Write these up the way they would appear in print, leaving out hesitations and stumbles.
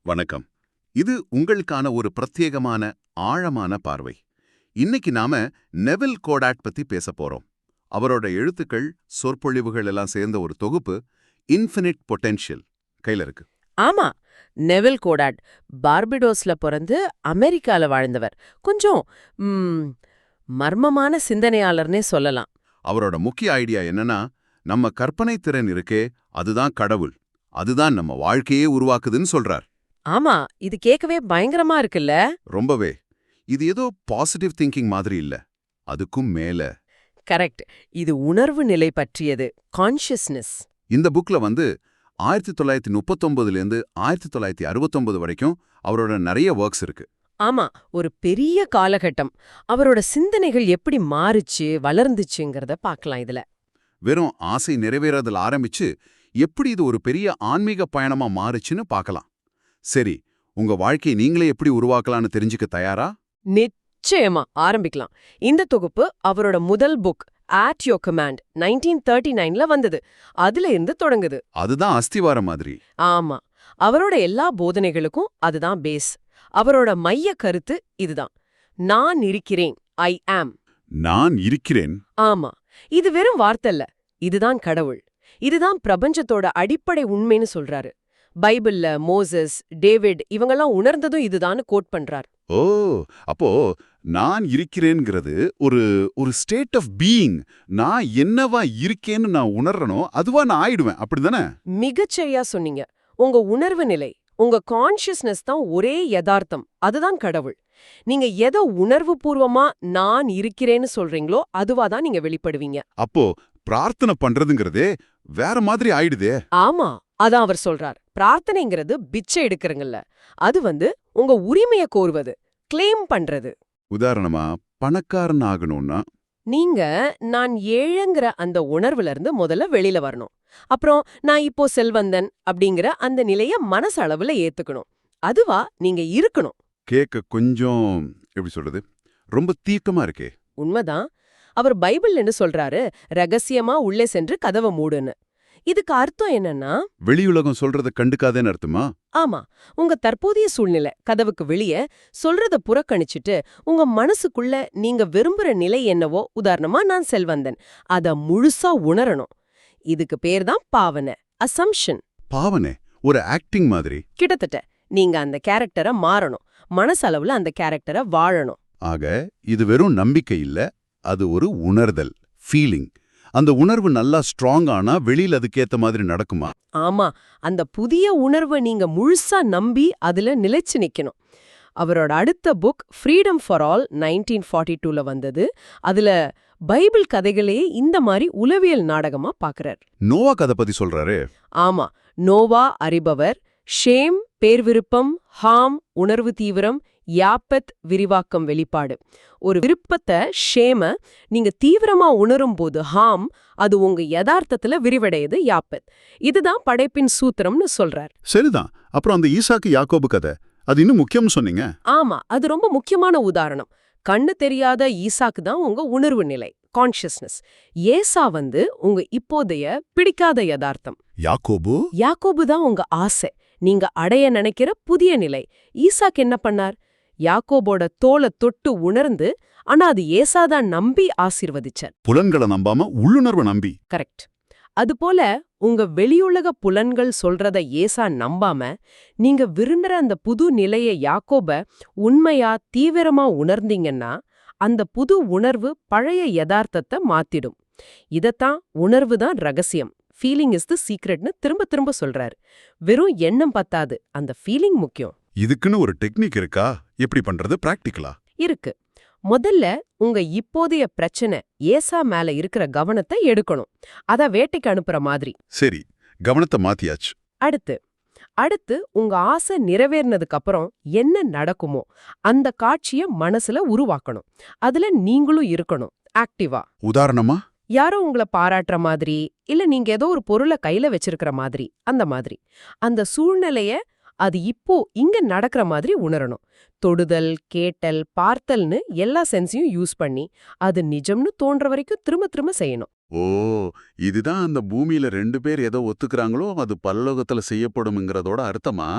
வணக்கம். இது உங்களுக்கான ஒரு பிரத்யேகமான ஆழமான பார்வை. இன்னைக்கு நாம நெவில் கோடாட் பத்தி பேச போறோம். அவரோட எழுத்துக்கள், சொற்பொழிவுகள் எல்லாம் சேர்ந்த ஒரு தொகுப்பு இன்ஃபினிட் பொட்டென்ஷியல் கையில இருக்கு. ஆமா, நெவில் கோடாட் பார்படோஸ்ல பிறந்து அமெரிக்கால வாழ்ந்தவர். கொஞ்சம் மர்மமான சிந்தனையாளர்னே சொல்லலாம். அவரோட முக்கிய ஐடியா என்னன்னா, நம்ம கற்பனை திறன் இருக்கே, அதுதான் கடவுள். அதுதான் நம்ம வாழ்க்கையே உருவாக்குதுன்னு சொல்றார். ஆமா, இது கேட்கவே பயங்கரமா இருக்குல்ல. ரொம்பவே. இது ஏதோ பாசிட்டிவ் திங்கிங் மாதிரி இல்ல, அதுக்கும் மேல. கரெக்ட். இது உணர்வு நிலை பற்றியது, கான்ஷியஸ்னஸ். இந்த புக்ல 1939லேருந்து 1969 வரைக்கும் அவரோட நிறைய ஒர்க்ஸ் இருக்கு. ஆமா, ஒரு பெரிய காலகட்டம். அவரோட சிந்தனைகள் எப்படி மாறுச்சு, வளர்ந்துச்சுங்கிறத பார்க்கலாம் இதுல. வெறும் ஆசை நிறைவேறதில் ஆரம்பிச்சு எப்படி இது ஒரு பெரிய ஆன்மீக பயணமா மாறுச்சுன்னு பார்க்கலாம். சரி, உங்க வாழ்க்கையை நீங்களே எப்படி உருவாக்கலாம்னு தெரிஞ்சுக்க தயாரா? நிச்சயமா ஆரம்பிக்கலாம். இந்த தொகுப்பு அவரோட முதல் புக் அட் யோர் கமாண்ட் 1939ல வந்தது. அதுல இருந்து தொடங்குது. அதுதான் அஸ்திவாரம் மாதிரி. ஆமா, அவரோட எல்லா போதனைகளுக்கும் அதுதான் பேஸ். அவரோட மைய கருத்து இதுதான்: நான் இருக்கிறேன், ஐ ஆம். நான் இருக்கிறேன். ஆமா, இது வெறும் வார்த்தை இல்ல, இதுதான் கடவுள். இதுதான் பிரபஞ்சத்தோட அடிப்படை உண்மைன்னு சொல்றாரு. பைபிள்ல மோசஸ், டேவிட் இவங்கெல்லாம் உணர்ந்ததும் இதுதான்னு கோட் பண்றார். ஓ, அப்போ நான் இருக்கிறேன்ங்கிறது ஒரு ஒரு ஸ்டேட் ஆஃப் பீயிங். நான் என்னவா இருக்கேன்னு நான் உணர்றனோ அதுவா நான் ஆயிடுவேன், அப்படிதானே? மிகச்சரியா சொன்னீங்க. உங்க உணர்வு நிலை, உங்க கான்ஷியஸ்னஸ் தான் ஒரே யதார்த்தம். அதுதான் கடவுள். நீங்க எதை உணர்வு பூர்வமா நான் இருக்கிறேன்னு சொல்றீங்களோ அதுவாதான் நீங்க வெளிப்படுவீங்க. அப்போ பிரார்த்தனை பண்றதுங்கிறதே வேற மாதிரி ஆயிடுதே. ஆமா, அதான் அவர் சொல்றார். பிரார்த்தனைங்கிறது பிச்சை எடுக்கிறங்கல்ல, அது உங்க உரிமையை கோருவது, கிளைம் பண்றது. உதாரணமா, பணக்காரன் ஆகணும்னா நீங்க நான் ஏழைங்கிற அந்த உணர்வுல இருந்து முதல்ல வெளியில வரணும். அப்புறம் நான் இப்போ செல்வந்தன் அப்படிங்கிற அந்த நிலைய மனசளவுல ஏத்துக்கணும். அதுவா நீங்க இருக்கணும். கேட்க கொஞ்சம் எப்படி சொல்றது, ரொம்ப தீர்க்கமா இருக்கே. உண்மைதான். அவர் பைபிள் என்ன சொல்றாரு, ரகசியமா உள்ளே சென்று கதவை மூடுன்னு. இதுக்கு அர்த்தம் என்னன்னா, வெளியுலகம் சொல்றத கண்டுக்காதேன்னு அர்த்தமா? ஆமா, உங்க தற்போதைய சூழ்நிலை கதவுக்கு வெளியே சொல்றத புறக்கணிச்சிட்டு உங்க மனசுக்குள்ள நீங்க விரும்புற நிலை என்னவோ, உதாரணமா நான் செல்வந்தன், அத முழுசா உணரணும். இதுக்கு பேர் தான் பாவனை, அசம்ஷன். பாவனை ஒரு ஆக்டிங் மாதிரி. கிட்டத்தட்ட நீங்க அந்த கேரக்டரை மாறணும், மனசளவுல அந்த கேரக்டரை வாழணும். ஆக இது வெறும் நம்பிக்கை இல்ல, அது ஒரு உணர்தல், ஃபீலிங். அந்த உணர்வு நல்லா ஸ்ட்ராங் ஆனா வெளியில அதுக்கேத்த மாதிரி நடக்குமா? ஆமா, அந்த புதிய உணர்வை நீங்க முழுசா நம்பி அதுல நிலைச்சு நிக்கணும். அவரோட அடுத்த புக் ஃப்ரீடம் ஃபார் ஆல் 1942ல வந்தது. அதுல பைபிள் கதைகளையே இந்த மாதிரி உளவியல் நாடகமா பாக்குறார். நோவா கதை பத்தி சொல்றாரு. ஆமா, நோவா அறிபவர், ஷேம் பேர்விருப்பம், ஹாம் உணர்வு தீவிரம், யாப்பத் விரிவாக்கம் வெளிப்பாடு. ஒரு விருப்பத்தை, ஷேம நீங்க தீவிரமா உணரும் போது ஹாம், அது உங்க யதார்த்தத்துல விரிவடையுது யாப்பத். இதுதான் படைப்பின் சூத்திரம்னு சொல்றார். சரிதான். அப்புறம் அந்த ஈசாக்கு யாக்கோபு கதை, அது இன்னும் முக்கியம் சொன்னீங்க. ஆமா, அது ரொம்ப முக்கியமான உதாரணம். கண்ணு தெரியாத ஈசாக்கு தான் உங்க உணர்வு நிலை, கான்ஷியஸ்னஸ். ஏசா உங்க இப்போதைய பிடிக்காத யதார்த்தம். யாக்கோபு தான் உங்க ஆசை, நீங்க அடைய நினைக்கிற புதிய நிலை. ஈசாக்கு என்ன பண்ணார்? யாக்கோபோட தோலை தொட்டு உணர்ந்து, ஆனா அது ஏசாதான் நம்பி ஆசீர்வதிச்சார். புலன்களை நம்பாம உள்ளுணர்வு நம்பி. கரெக்ட். அதுபோல உங்க வெளியுலக புலன்கள் சொல்றத ஏசா நம்பாம, நீங்க விரும்புற அந்த புது நிலைய யாக்கோப உண்மையா தீவிரமா உணர்ந்தீங்கன்னா, அந்த புது உணர்வு பழைய யதார்த்தத்தை மாத்திடும். இதத்தான் உணர்வு தான் ரகசியம், ஃபீலிங் இஸ் தி சீக்ரெட்னு திரும்ப திரும்ப சொல்றாரு. வெறும் எண்ணம் பத்தாது, அந்த ஃபீலிங் முக்கியம். இதுக்குன்னு ஒரு டெக்னிக் இருக்கா? எப்படி பண்றது பிராக்டிகலா? இருக்கு. முதல்ல உங்க இப்போதைய பிரச்சனை ஏசா மேல இருக்கிற கவனத்தை எடுக்கணும். அத வேட்டைக்கு அனுப்புற மாதிரி. சரி, கவனத்தை மாத்தியாச்சு. அடுத்து உங்க ஆசை நிறைவேறினதுக்கு அப்புறம் என்ன நடக்குமோ அந்த காட்சிய மனசுல உருவாக்கணும். அதுல நீங்களும் இருக்கணும், ஆக்டிவா. உதாரணமா, யாரோ உங்களை பாராட்டுற மாதிரி, இல்ல நீங்க ஏதோ ஒரு பொருளை கையில வச்சிருக்கிற மாதிரி, அந்த மாதிரி. அந்த சூழ்நிலைய அது இப்போ இங்க நடக்கிற மாதிரி உணரணும். தொடுதல், கேட்டல், பார்த்தல்னு எல்லா சென்ஸையும் யூஸ் பண்ணி அது நிஜம்னு தோன்ற வரைக்கும் திரும்ப திரும்ப செய்யணும். ஓ, இதுதான் அந்த பூமியில 2 பேர் ஏதோ ஒத்துக்கிறாங்களோ அது பரலோகத்துல செய்யப்படும்ங்கிறதோட அர்த்தமா?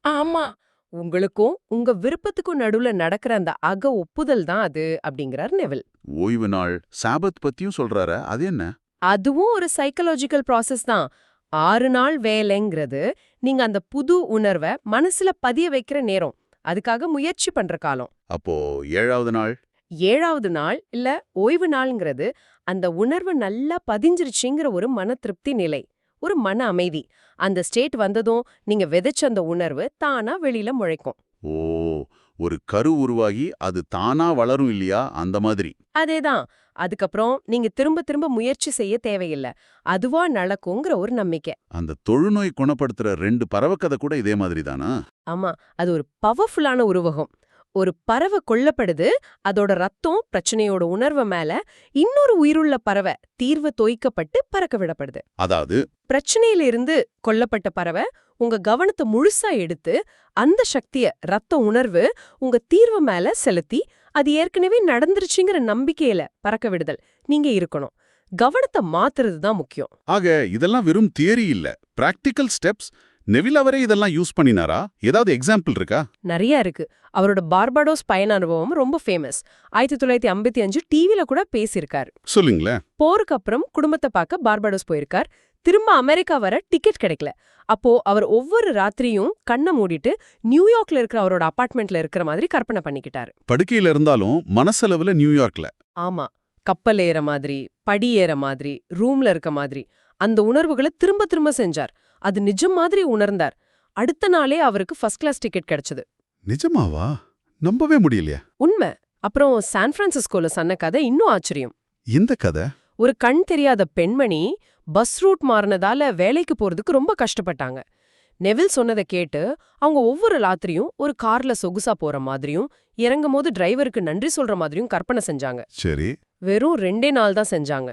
ஆமா. உங்களுக்கும் உங்க விருப்பத்துக்கும் நடுவுல நடக்கிற அந்த ஒப்புதல் தான் அது அப்படிங்கிறார் நெவில். ஓய்வு நாள் சாபத் பத்தியும் சொல்றாரு, அது என்ன? அதுவும் ஒரு சைக்காலஜிக்கல் ப்ராசஸ் தான். 6 நாள் வேலைங்கிறது நீங்க அந்த புது உணர்வ மனசுல பதிய வைக்கிற நேரம். அதுக்காக முயற்சி பண்ற காலம். அப்போ 7வது நாள்? 7வது நாள் இல்ல ஓய்வு நாள்ங்கிறது அந்த உணர்வு நல்லா பதிஞ்சிருச்சுங்கிற ஒரு மன திருப்தி நிலை, ஒரு மன அமைதி. அந்த ஸ்டேட் வந்ததும் நீங்க விதைச்ச அந்த உணர்வு தானா வெளியில முளைக்கும். ஓ, ஒரு கரு உருவாகி அது தானா வளரும் இல்லையா, அந்த மாதிரி. அதேதான். அதுக்கப்புறம் நீங்க திரும்ப திரும்ப முயற்சி செய்ய தேவையில்ல. அதுவா நடக்குங்கிற ஒரு நம்பிக்கை. அந்த தொழுநோய் குணப்படுத்துற 2 பறவைக்கதை கூட இதே மாதிரி தானா? ஆமா, அது ஒரு பவர்ஃபுல்லான உருவகம். ஒரு பறவை கொல்லப்படுது, அதோட ரத்தம் பிரச்சனையோட உணர்வு மேல இன்னொரு உயிருள்ள பறவை தீர்வு தோய்க்கப்பட்டு பறக்க விடப்படுது. அதாவது பிரச்சனையில இருந்து கொல்லப்பட்ட பறவை உங்க கவனத்தை முழுசா எடுத்து அந்த சக்திய ரத்த உணர்வு உங்க தீர்வு மேல செலுத்தி அது ஏற்கனவே நடந்துருச்சுங்கிற நம்பிக்கையில பறக்க விடுதல் நீங்க இருக்கணும். கவனத்தை மாத்துறது தான் முக்கியம். ஆக இதெல்லாம் வெறும் தியரி இல்ல, பிராக்டிக்கல் ஸ்டெப்ஸ். நெவில் அவரே இதெல்லாம் யூஸ் பண்ணினாரா? ஏதாவது எக்ஸாம்பிள் இருக்கா? நிறைய இருக்கு. அவரோட பார்படோஸ் பயண அனுபவம் ரொம்ப ஃபேமஸ். 1955 டிவில கூட பேசியிருக்காரு. சொல்லுங்களேன். போருக்கு அப்புறம் குடும்பத்தை பார்க்க பார்படோஸ் போயிருக்கார். திரும்ப அமெரிக்கா வர டிக்கெட் கிடைக்கல. அப்போ அவர் ஒவ்வொரு ராத்திரியும் கண்ணை மூடிட்டு நியூயார்க்ல இருக்கிற அவரோட அபார்ட்மெண்ட்ல இருக்கிற மாதிரி கற்பனை பண்ணிக்கிட்டாரு. படுக்கையில இருந்தாலும் மனசளவுல நியூயார்க்ல. ஆமா, கப்பல் ஏற மாதிரி, படி ஏற மாதிரி, ரூம்ல இருக்க மாதிரி அந்த உணர்வுகளை திரும்ப திரும்ப செஞ்சார். அது நிஜம் மாதிரி உணர்ந்தார். அடுத்த நாளே அவருக்கு ஃபர்ஸ்ட் கிளாஸ் டிக்கெட் கிடைச்சது. நிஜமாவா? நம்பவே முடியலையா? உண்மை. அப்புறம் சான் பிரான்சிஸ்கோல சொன்ன கதை இன்னும் ஆச்சரியம். இந்த கதை? ஒரு கண் தெரியாத பெண்மணி பஸ் ரூட் மாறினதால வேலைக்கு போறதுக்கு ரொம்ப கஷ்டப்பட்டாங்க. நெவில் சொன்னதை கேட்டு அவங்க ஒவ்வொரு ராத்திரியும் ஒரு கார்ல சொகுசா போற மாதிரியும் இறங்கும் போது டிரைவருக்கு நன்றி சொல்ற மாதிரியும் கற்பனை செஞ்சாங்க. சரி. வெறும் 2 நாள் தான் செஞ்சாங்க.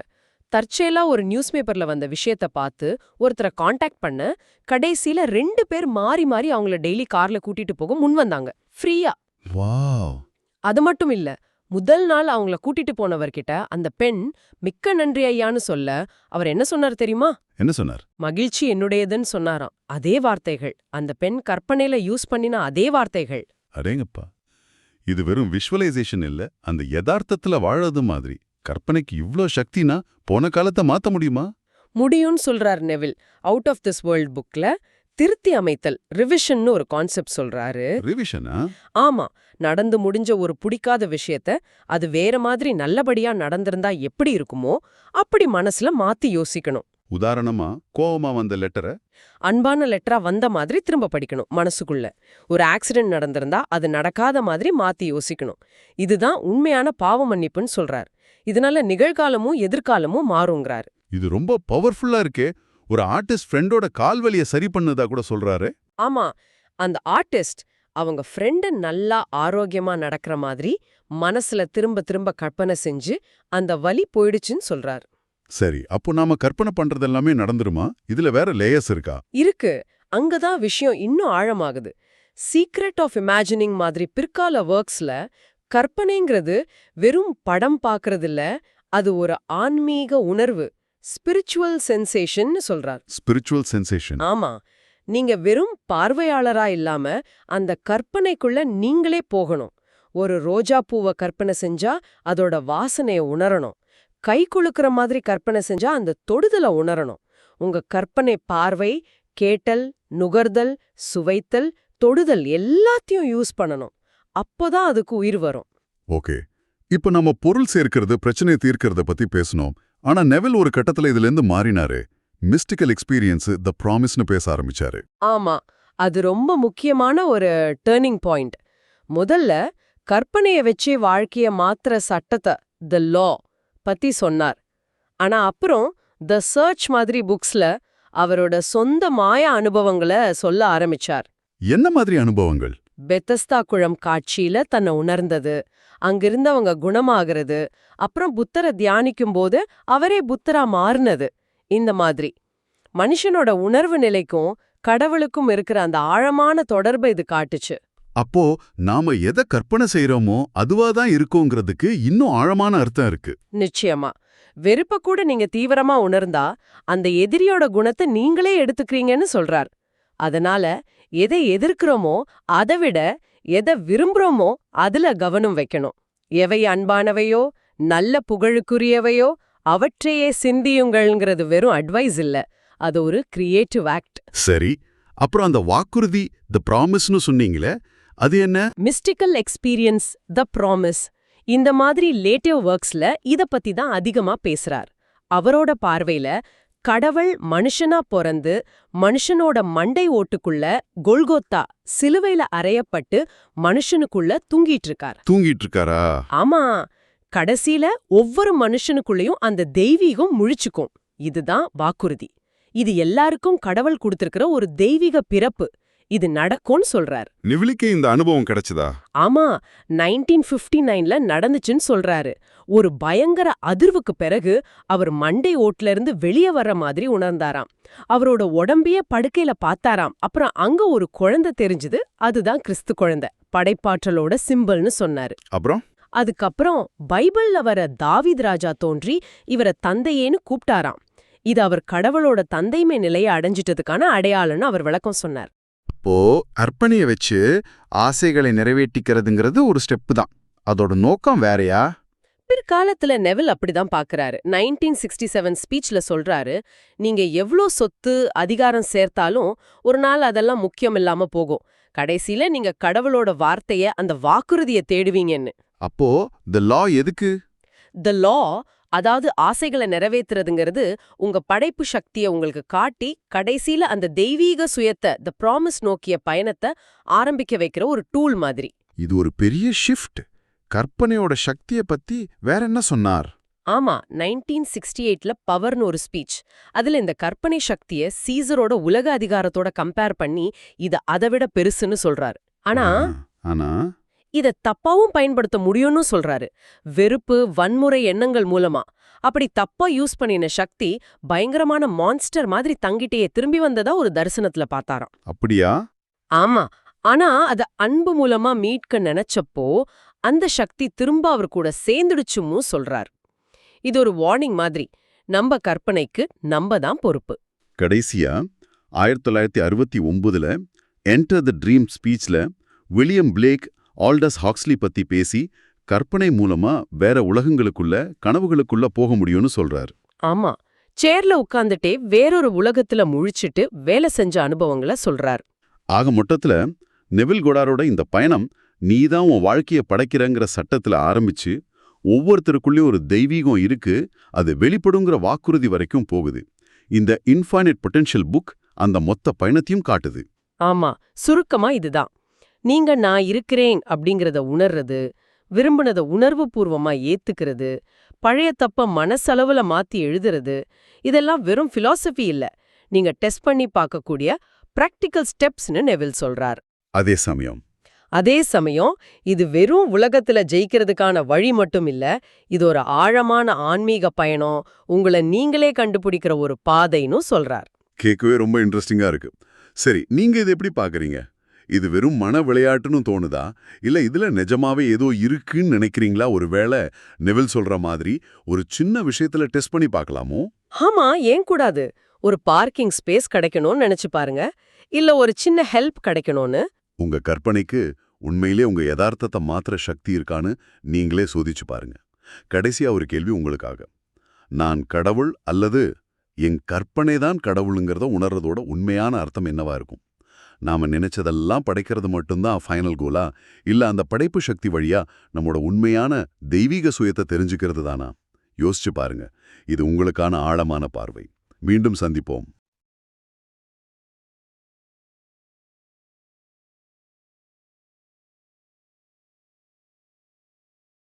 தற்செயலா ஒரு நியூஸ் பேப்பர்ல வந்த விஷயத்த பார்த்து ஒருத்தரை காண்டாக்ட் பண்ண கடைசியில 2 பேர் மாறி மாறி அவங்கள டெய்லி கார்ல கூட்டிட்டு போக முன் வந்தாங்க, ஃப்ரீயா. வாவ். அது மட்டும் இல்ல, முதல் நாள் அவங்கள கூட்டிட்டு போனவர்கிட்ட அந்த பெண் மிக்க நன்றி ஐயான்னு சொல்ல அவர் என்ன சொன்னார் தெரியுமா? என்ன சொன்னார்? மகிழ்ச்சி என்னுடையதுன்னு சொன்னாராம். அதே வார்த்தைகள், அந்த பெண் கற்பனையில யூஸ் பண்ணின அதே வார்த்தைகள். அடேங்கப்பா, இது வெறும் விஷுவலைசேஷன் இல்ல, அந்த யதார்த்தத்துல வாழறது மாதிரி. கற்பனைக்கு இவ்ளோ சக்தினா போன காலத்தை மாத்த முடியுமா? முடியும்னு சொல்றார் Neville. Out of this world புக்ல திருத்தி அமைத்தல், ரிவிஷன்னு ஒரு கான்செப்ட் சொல்றாரு. ரிவிஷனா? ஆமா, நடந்து முடிஞ்ச ஒரு பிடிக்காத விஷயத்த அது வேற மாதிரி நல்லபடியா நடந்திருந்தா எப்படி இருக்குமோ அப்படி மனசுல மாத்தி யோசிக்கணும். உதாரணமா, கோவமா வந்த லெட்டரை அன்பான லெட்டரா வந்த மாதிரி திரும்ப படிக்கணும் மனசுக்குள்ள. ஒரு ஆக்சிடென்ட் நடந்திருந்தா அது நடக்காத மாதிரி மாத்தி யோசிக்கணும். இதுதான் உண்மையான பாவ மன்னிப்புன்னு சொல்றார். இதனால நிகழ்காலமும் எதிர்காலமும் மாறுங்கிறார். இது ரொம்ப பவர்ஃபுல்லா இருக்கே. ஒரு ஆர்டிஸ்ட் ஃப்ரெண்டோட கால்வலியை சரி பண்ணதா கூட சொல்றாரு. ஆமா, அந்த ஆர்டிஸ்ட் அவங்க ஃப்ரெண்டு நல்லா ஆரோக்கியமா நடக்கிற மாதிரி மனசுல திரும்ப திரும்ப கற்பனை செஞ்சு அந்த வலி போயிடுச்சுன்னு சொல்றார். சரி, அப்போ நாம கற்பனை பண்றதெல்லாமே நடந்துருமா? இதுல வேற லேயர்ஸ் இருக்கா? இருக்கு. அங்கதான் விஷயம் இன்னும் ஆழமாகுது. சீக்ரெட் ஆஃப் இமேஜினிங் மாதிரி பிற்கால ஒர்க்ஸ்ல கற்பனைங்கிறது வெறும் படம் பார்க்கறது இல்ல, அது ஒரு ஆன்மீக உணர்வு, ஸ்பிரிச்சுவல் சென்சேஷன் சொல்றார். Spiritual sensation. ஆமா, நீங்க வெறும் பார்வையாளரா இல்லாம அந்த கற்பனைக்குள்ள நீங்களே போகணும். ஒரு ரோஜா பூவை கற்பனை செஞ்சா அதோட வாசனைய உணரணும். கை குலுக்குற மாதிரி கற்பனை செஞ்சா அந்த தொடுதலை உணரணும். உங்க கற்பனை பார்வை, கேட்டல், நுகர்தல், சுவைத்தல், தொடுதல் எல்லாத்தையும் யூஸ் பண்ணணும். அப்போதான் அதுக்கு உயிர் வரும். ஓகே, இப்ப நம்ம பொருள் சேர்க்கிறது, பிரச்சனை தீர்க்கிறத பத்தி பேசணும். ஆனா நெவில் ஒரு கட்டத்துல இதுல இருந்து மாறினாரு. மிஸ்டிக்கல் எக்ஸ்பீரியன்ஸ், த ப்ராமிஸ்னு பேச ஆரம்பிச்சாரு. ஆமா, அது ரொம்ப முக்கியமான ஒரு டர்னிங் பாயிண்ட். முதல்ல கற்பனைய வச்சே வாழ்க்கைய மாத்திர சட்டத்தை, த லா பத்தி சொன்னார். ஆனா அப்புறம் த சர்ச் மாதிரி புக்ஸ்ல அவரோட சொந்த மாய அனுபவங்களை சொல்ல ஆரம்பிச்சார். என்ன மாதிரி அனுபவங்கள்? பெத்தஸ்தா குளம் காட்சியில தன்னை உணர்ந்தது, அங்கிருந்தவங்க குணமாகிறது, அப்புறம் புத்தரை தியானிக்கும் போது அவரே புத்தரா மாறினது. இந்த மாதிரி மனுஷனோட உணர்வு நிலைக்கும் கடவுளுக்கும் இருக்கிற அந்த ஆழமான தொடர்பை இது காட்டுச்சு. அப்போ நாம எதை கற்பனை செய்யறோமோ அதுவாதான் இருக்குங்கிறதுக்கு இன்னும் ஆழமான அர்த்தம் இருக்கு. நிச்சயமா. வெறுப்ப கூட நீங்க தீவிரமா உணர்ந்தா அந்த எதிரியோட குணத்தை நீங்களே எடுத்துக்கிறீங்கன்னு சொல்றார். அதனால எதை எதிர்க்கிறோமோ அதை விட எதை விரும்புறோமோ அதுல கவனம் வைக்கணும். எவை அன்பானவையோ நல்ல புகழுக்குரியவையோ அவற்றையே சிந்தியுங்கள்ங்கிறது வெறும் அட்வைஸ் இல்ல, அது ஒரு கிரியேட்டிவ் ஆக்ட். சரி, அப்புறம் அந்த வாக்குறுதி தி ப்ராமிஸ்னு சொன்னீங்களே, அது என்ன? மிஸ்டிக்கல் எக்ஸ்பீரியன்ஸ், த ப்ராமிஸ். இந்த மாதிரி லேட்டிவ் ஒர்க்ஸ்ல இத பத்தி தான் அதிகமா பேசுறார். அவரோட பார்வையில கடவுள் மனுஷனா பொறந்து மனுஷனோட மண்டை ஓட்டுக்குள்ள கொல்கோத்தா சிலுவையில அறையப்பட்டு மனுஷனுக்குள்ள தூங்கிட்டு இருக்காரா? ஆமா, கடைசியில ஒவ்வொரு மனுஷனுக்குள்ளயும் அந்த தெய்வீகம் முழிச்சுக்கும். இதுதான் வாக்குறுதி. இது எல்லாருக்கும் கடவுள் கொடுத்திருக்கிற ஒரு தெய்வீக பிறப்பு. இது நடக்கும்னு சொல்றார். நெவிலுக்கே இந்த அனுபவம் கிடைச்சதா? ஆமா, 1959ல நடந்துச்சுன்னு சொல்றாரு. ஒரு பயங்கர அதிர்வுக்கு பிறகு அவர் மண்டை ஓட்டுல இருந்து வெளியே வர்ற மாதிரி உணர்ந்தாராம். அவரோட உடம்பையே படுக்கையில பார்த்தாராம். அப்புறம் அங்க ஒரு குழந்தை தெரிஞ்சது. அதுதான் கிறிஸ்து குழந்தை, படைப்பாற்றலோட சிம்பல்னு சொன்னாரு. அதுக்கப்புறம் பைபிள்ல வர தாவீது ராஜா தோன்றி இவரை தந்தையேன்னு கூப்பிட்டாராம். இது அவர் கடவுளோட தந்தைமை நிலையை அடைஞ்சிட்டதுக்கான அடையாளம்னு அவர் விளக்கம் சொன்னார். அப்போ அர்ப்பணிய வச்சு ஆசைகளை நிறைவேற்றிக்கிறதுங்கிறது ஒரு ஸ்டெப்பு தான். அதோட நோக்கம் வேறயா? பிற்காலத்துல நெவில் அப்படிதான் பாக்குறாரு. 1967 ஸ்பீச்ல சொல்றாரு, நீங்க எவ்ளோ சொத்து அதிகாரம் சேர்த்தாலும் ஒரு நாள் அதெல்லாம் முக்கியம் இல்லாம போகும். கடைசியில நீங்க கடவுளோட வார்த்தைய, அந்த வாக்குறுதியை தேடுவீங்கன்னு. அப்போ தி லா எதுக்கு? தி லா, அதாவது ஆசைகளை நிறைவேற்றுறதுங்கிறது உங்க படைப்பு சக்தியை உங்களுக்கு காட்டி கடைசியில அந்த தெய்வீக சுயத்தை, தி ப்ராமிஸ் நோக்கிய பயணத்தை ஆரம்பிக்க வைக்கிற ஒரு டூல் மாதிரி. இது ஒரு பெரிய ஷிஃப்ட். கற்பனையோட சக்தியை பத்தி வேற என்ன சொன்னார்? ஆமா, 1968ல பவர்னு ஒரு ஸ்பீச். அதுல இந்த கற்பனை சக்தியை சீசரோட உலக அதிகாரத்தோட கம்பேர் பண்ணி இத அதைவிட பெருசுன்னு சொல்றாரு. ஆனா இத தப்பாவும் பயன்படுத்த முடியும்னு சொல்றாரு. வெறுப்பு, வன்முறை எண்ணங்கள் மூலமா. அப்படி தப்பா யூஸ் பண்ணின சக்தி பயங்கரமான மான்ஸ்டர் மாதிரி தங்கிட்டே திரும்பி வந்ததா ஒரு தரிசனத்துல பார்த்தாராம். அப்படியா? ஆமா, ஆனா அத அன்பு மூலமா மீட்க நினைச்சப்போ அந்த சக்தி திரும்ப அவர் கூட சேர்ந்துடுச்சுன்னு சொல்றார். இது ஒரு வார்னிங் மாதிரி. நம்ம கற்பனைக்கு நம்ம தான் பொறுப்பு. கடைசியா 1969ல என்டர் தி ட்ரீம் ஸ்பீச்ல வில்லியம் பிளேக் ஆல்டஸ் ஹாக்ஸ்லி பத்தி பேசி கற்பனை மூலமா வேற உலகங்களுக்குள்ள, கனவுகளுக்குள்ள போக முடியும்னு சொல்றாரு. ஆமா, சேர்ல உட்கார்ந்துட்டே வேறொரு உலகத்துல முழிச்சிட்டு வேலை செஞ்ச அனுபவங்களை சொல்றார். ஆக மொத்தத்துல நெவில் கோடாரோட இந்த பயணம் நீதான் உன் வாழ்க்கையை படைக்கிறங்கிற சட்டத்துல ஆரம்பிச்சு ஒவ்வொருத்தருக்குள்ளேயும் ஒரு தெய்வீகம் இருக்கு, அது வெளிப்படுங்கிற வாக்குறுதி வரைக்கும் போகுது. இந்த இன்ஃபைனைட் பொட்டென்ஷியல் புக் அந்த மொத்த பயணத்தையும் காட்டுது. ஆமா, சுருக்கமா இதுதான். நீங்க நான் இருக்கிறேன் அப்படிங்கறத உணர்றது, விரும்பினத உணர்வு பூர்வமா ஏத்துக்கிறது, பழைய தப்ப மனசளவுல மாத்தி எழுதுறது, இதெல்லாம் வெறும் பிலாசபி இல்ல, நீங்க டெஸ்ட் பண்ணி பார்க்கக்கூடிய பிராக்டிக்கல் ஸ்டெப்ஸ்னு நெவில் சொல்றார். அதே சமயம் இது வெறும் உலகத்துல ஜெயிக்கிறதுக்கான வழி மட்டும் இல்ல, இது ஒரு ஆழமான ஆன்மீக பயணம், உங்களை நீங்களே கண்டுபிடிக்கிற ஒரு பாதைன்னு சொல்றார். கேட்கவே ரொம்ப இன்ட்ரெஸ்டிங்கா இருக்கு. சரி, நீங்க இதை எப்படி பாக்குறீங்க? இது வெறும் மன விளையாட்டுன்னு தோணுதா, இல்ல இதுல நிஜமாவே ஏதோ இருக்குன்னு நினைக்கிறீங்களா? ஒருவேளை நெவில் சொல்ற மாதிரி ஒரு சின்ன விஷயத்துல டெஸ்ட் பண்ணி பார்க்கலாமோ? ஆமா, ஏன் கூடாது? ஒரு பார்க்கிங் ஸ்பேஸ் கிடைக்கணும்னு நினைச்சு பாருங்க, இல்ல ஒரு சின்ன ஹெல்ப் கிடைக்கணும்னு. உங்க கற்பனைக்கு உண்மையிலே உங்க யதார்த்தத்தை மாத்திர சக்தி இருக்கான்னு நீங்களே சோதிச்சு பாருங்க. கடைசியா ஒரு கேள்வி உங்களுக்காக. நான் கடவுள் அல்லது என் கற்பனை தான் கடவுளுங்கிறத உணர்றதோட உண்மையான அர்த்தம் என்னவா இருக்கும்? நாம நினைச்சதெல்லாம் படைக்கிறது மட்டும்தான் ஃபைனல் கோலா, இல்ல அந்த படைப்பு சக்தி வழியா நம்மோட உண்மையான தெய்வீக சுயத்தை தெரிஞ்சுக்கிறது தானா? யோசிச்சு பாருங்க. இது உங்களுக்கான ஆழமான பார்வை. மீண்டும் சந்திப்போம்.